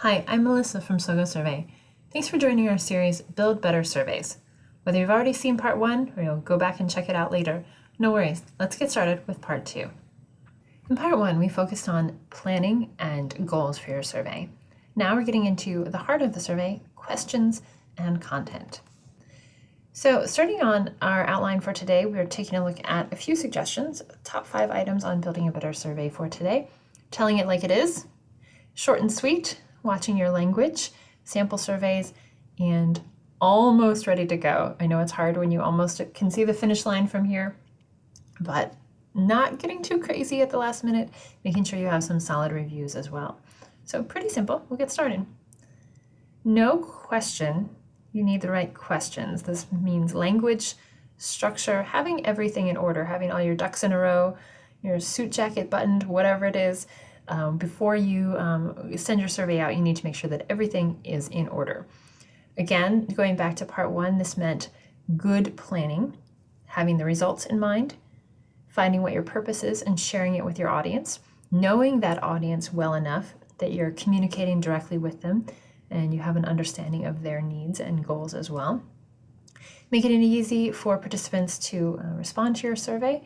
Hi, I'm Melissa from SoGoSurvey. Thanks for joining our series, Build Better Surveys. Whether you've already seen part 1 or you'll go back and check it out later, no worries, let's get started with part 2. In part 1, we focused on planning and goals for your survey. Now we're getting into the heart of the survey, questions and content. So starting on our outline for today, we're taking a look at a few suggestions, top 5 items on building a better survey for today, telling it like it is, short and sweet, watching your language, sample surveys, and almost ready to go. I know it's hard when you almost can see the finish line from here, but not getting too crazy at the last minute, making sure you have some solid reviews as well. So pretty simple, we'll get started. No question, you need the right questions. This means language, structure, having everything in order, having all your ducks in a row, your suit jacket buttoned, whatever it is. Before you send your survey out, you need to make sure that everything is in order. Again, going back to part 1, this meant good planning, having the results in mind, finding what your purpose is and sharing it with your audience, knowing that audience well enough that you're communicating directly with them and you have an understanding of their needs and goals as well. Making it easy for participants to respond to your survey,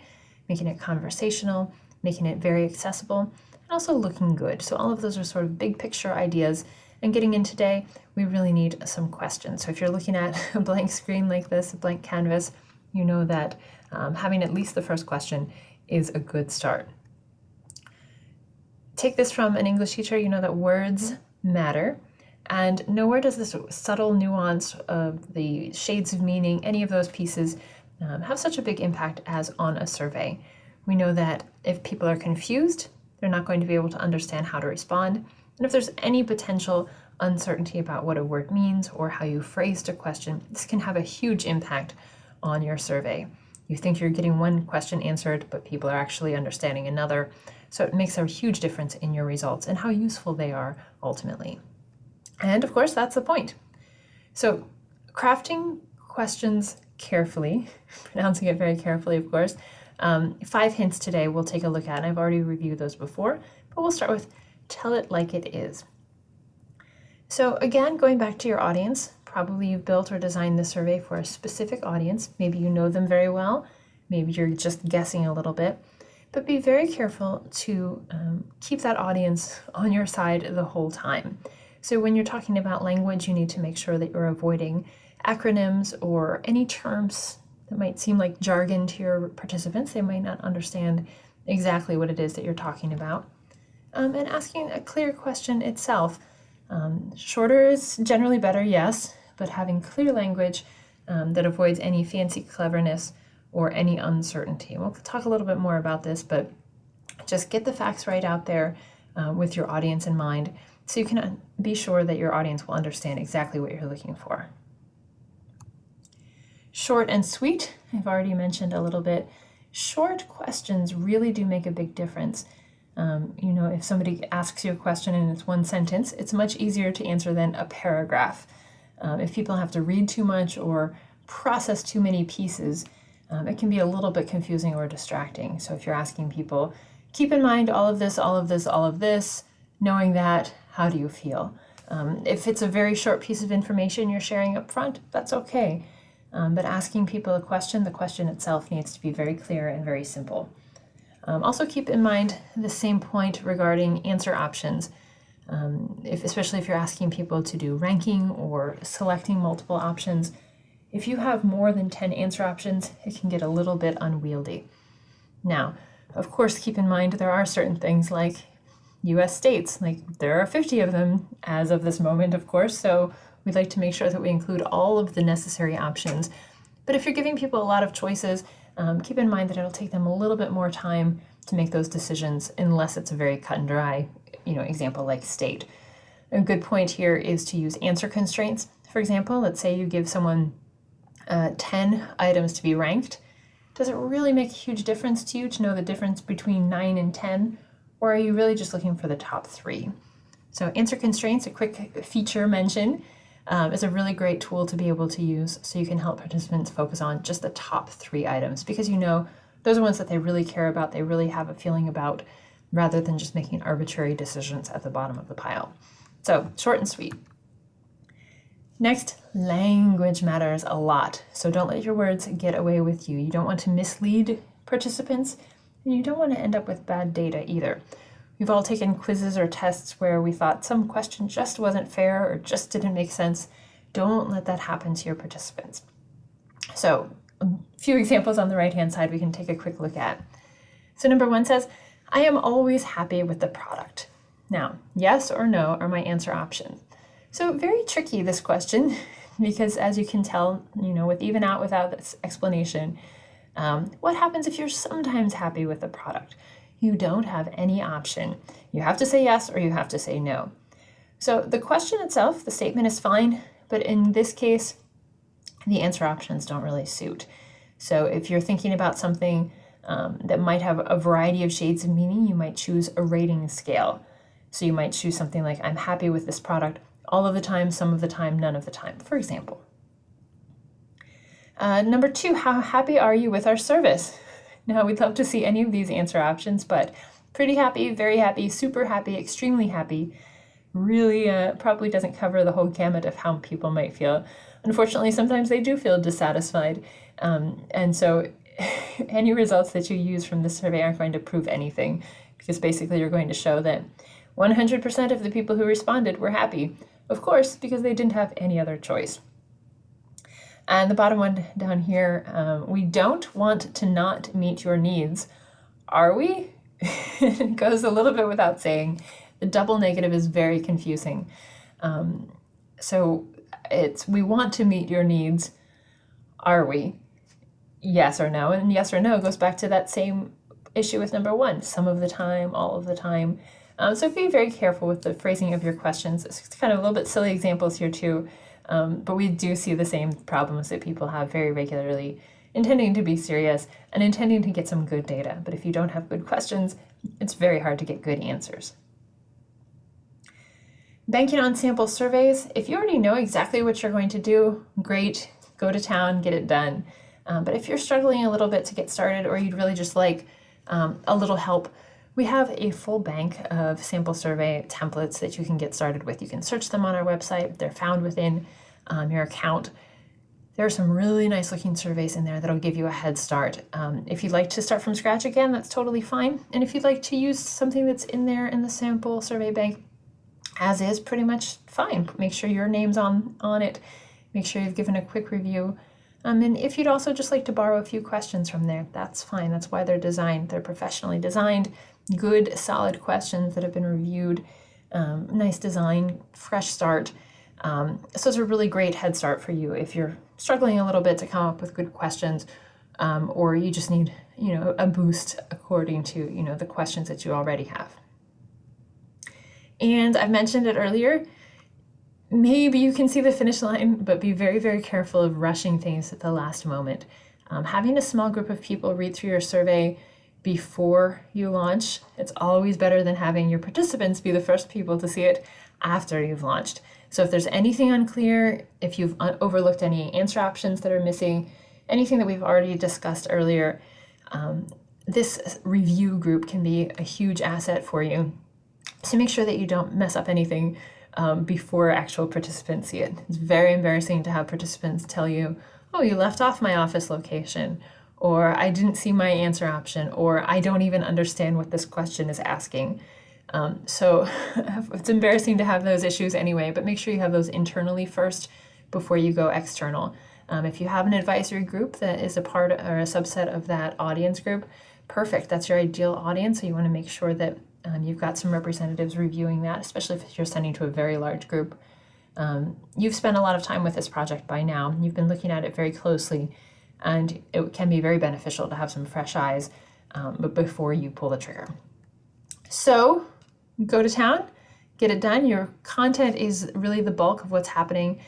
making it conversational, making it very accessible, also looking good. So all of those are sort of big picture ideas. And getting in today, we really need some questions. So if you're looking at a blank screen like this, a blank canvas, you know that having at least the first question is a good start. Take this from an English teacher, you know that words matter. And nowhere does this subtle nuance of the shades of meaning, any of those pieces, have such a big impact as on a survey. We know that if people are confused, they're not going to be able to understand how to respond. And if there's any potential uncertainty about what a word means or how you phrased a question, this can have a huge impact on your survey. You think you're getting one question answered, but people are actually understanding another. So it makes a huge difference in your results and how useful they are ultimately. And of course, that's the point. So crafting questions carefully, pronouncing it very carefully, of course. 5 hints today we'll take a look at, and I've already reviewed those before, but we'll start with tell it like it is. So again, going back to your audience, probably you've built or designed this survey for a specific audience. Maybe you know them very well, maybe you're just guessing a little bit, but be very careful to keep that audience on your side the whole time. So when you're talking about language, you need to make sure that you're avoiding acronyms or any terms that might seem like jargon to your participants. They might not understand exactly what it is that you're talking about. And asking a clear question itself. Shorter is generally better, yes, but having clear language that avoids any fancy cleverness or any uncertainty. We'll talk a little bit more about this, but just get the facts right out there with your audience in mind so you can be sure that your audience will understand exactly what you're looking for. Short and sweet, I've already mentioned a little bit. Short questions really do make a big difference. If somebody asks you a question and it's one sentence, it's much easier to answer than a paragraph. If people have to read too much or process too many pieces, it can be a little bit confusing or distracting. So if you're asking people, keep in mind all of this, all of this, all of this, knowing that, how do you feel? If it's a very short piece of information you're sharing up front, that's okay. But asking people a question, the question itself needs to be very clear and very simple. Also keep in mind the same point regarding answer options, especially if you're asking people to do ranking or selecting multiple options. If you have more than 10 answer options, it can get a little bit unwieldy. Now, of course, keep in mind there are certain things like US states, like there are 50 of them as of this moment, of course, so we'd like to make sure that we include all of the necessary options. But if you're giving people a lot of choices, keep in mind that it'll take them a little bit more time to make those decisions unless it's a very cut and dry, example like state. A good point here is to use answer constraints. For example, let's say you give someone 10 items to be ranked. Does it really make a huge difference to you to know the difference between 9 and 10? Or are you really just looking for the top 3? So answer constraints, a quick feature mention, is a really great tool to be able to use so you can help participants focus on just the top 3 items because those are ones that they really care about, they really have a feeling about, rather than just making arbitrary decisions at the bottom of the pile. So short and sweet. Next, language matters a lot. So don't let your words get away with you. You don't want to mislead participants, and you don't want to end up with bad data either. We've all taken quizzes or tests where we thought some question just wasn't fair or just didn't make sense. Don't let that happen to your participants. So a few examples on the right-hand side we can take a quick look at. So number 1 says, I am always happy with the product. Now, yes or no are my answer options. So very tricky, this question, because as you can tell, with even out without this explanation, what happens if you're sometimes happy with the product? You don't have any option. You have to say yes or you have to say no. So the question itself, the statement is fine, but in this case, the answer options don't really suit. So if you're thinking about something that might have a variety of shades of meaning, you might choose a rating scale. So you might choose something like, I'm happy with this product all of the time, some of the time, none of the time, for example. Number 2, how happy are you with our service? Now, we'd love to see any of these answer options, but pretty happy, very happy, super happy, extremely happy really probably doesn't cover the whole gamut of how people might feel. Unfortunately, sometimes they do feel dissatisfied, and so any results that you use from this survey aren't going to prove anything, because basically you're going to show that 100% of the people who responded were happy, of course, because they didn't have any other choice. And the bottom one down here, we don't want to not meet your needs. Are we? It goes a little bit without saying. The double negative is very confusing. So it's, we want to meet your needs. Are we? Yes or no. And yes or no goes back to that same issue with number 1, some of the time, all of the time. So be very careful with the phrasing of your questions. It's kind of a little bit silly examples here too, but we do see the same problems that people have very regularly, intending to be serious and intending to get some good data. But if you don't have good questions, it's very hard to get good answers. Banking on sample surveys. If you already know exactly what you're going to do, great, go to town, get it done. But if you're struggling a little bit to get started, or you'd really just like a little help, we have a full bank of sample survey templates that you can get started with. You can search them on our website. They're found within your account. There are some really nice looking surveys in there that'll give you a head start. If you'd like to start from scratch again, that's totally fine. And if you'd like to use something that's in there in the sample survey bank as is, pretty much fine. Make sure your name's on it. Make sure you've given a quick review. And if you'd also just like to borrow a few questions from there, that's fine. That's why they're designed. They're professionally designed, good, solid questions that have been reviewed, nice design, fresh start. So it's a really great head start for you if you're struggling a little bit to come up with good questions, or you just need, a boost according to, the questions that you already have. And I've mentioned it earlier, maybe you can see the finish line, but be very, very careful of rushing things at the last moment. Having a small group of people read through your survey before you launch, it's always better than having your participants be the first people to see it after you've launched. So if there's anything unclear, if you've overlooked any answer options that are missing, anything that we've already discussed earlier, this review group can be a huge asset for you. So make sure that you don't mess up anything before actual participants see it. It's very embarrassing to have participants tell you, oh, you left off my office location, or I didn't see my answer option, or I don't even understand what this question is asking. So it's embarrassing to have those issues anyway, but make sure you have those internally first before you go external. If you have an advisory group that is a part or a subset of that audience group, perfect. That's your ideal audience. So you want to make sure that you've got some representatives reviewing that, especially if you're sending to a very large group. You've spent a lot of time with this project by now. You've been looking at it very closely, and it can be very beneficial to have some fresh eyes but before you pull the trigger. So go to town, get it done. Your content is really the bulk of what's happening.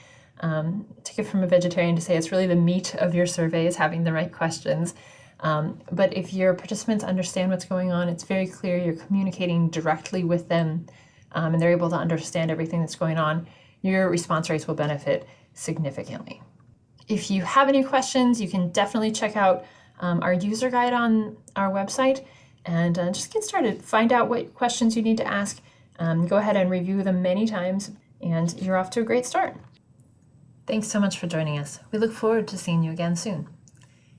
Take it from a vegetarian to say it's really the meat of your survey is having the right questions. But if your participants understand what's going on, it's very clear you're communicating directly with them, and they're able to understand everything that's going on, your response rates will benefit significantly. If you have any questions, you can definitely check out our user guide on our website and just get started. Find out what questions you need to ask, Go ahead and review them many times, and you're off to a great start. Thanks so much for joining us. We look forward to seeing you again soon.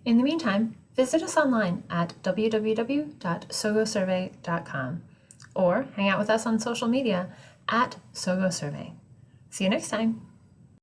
In the meantime, visit us online at www.SoGoSurvey.com or hang out with us on social media at SoGoSurvey. See you next time.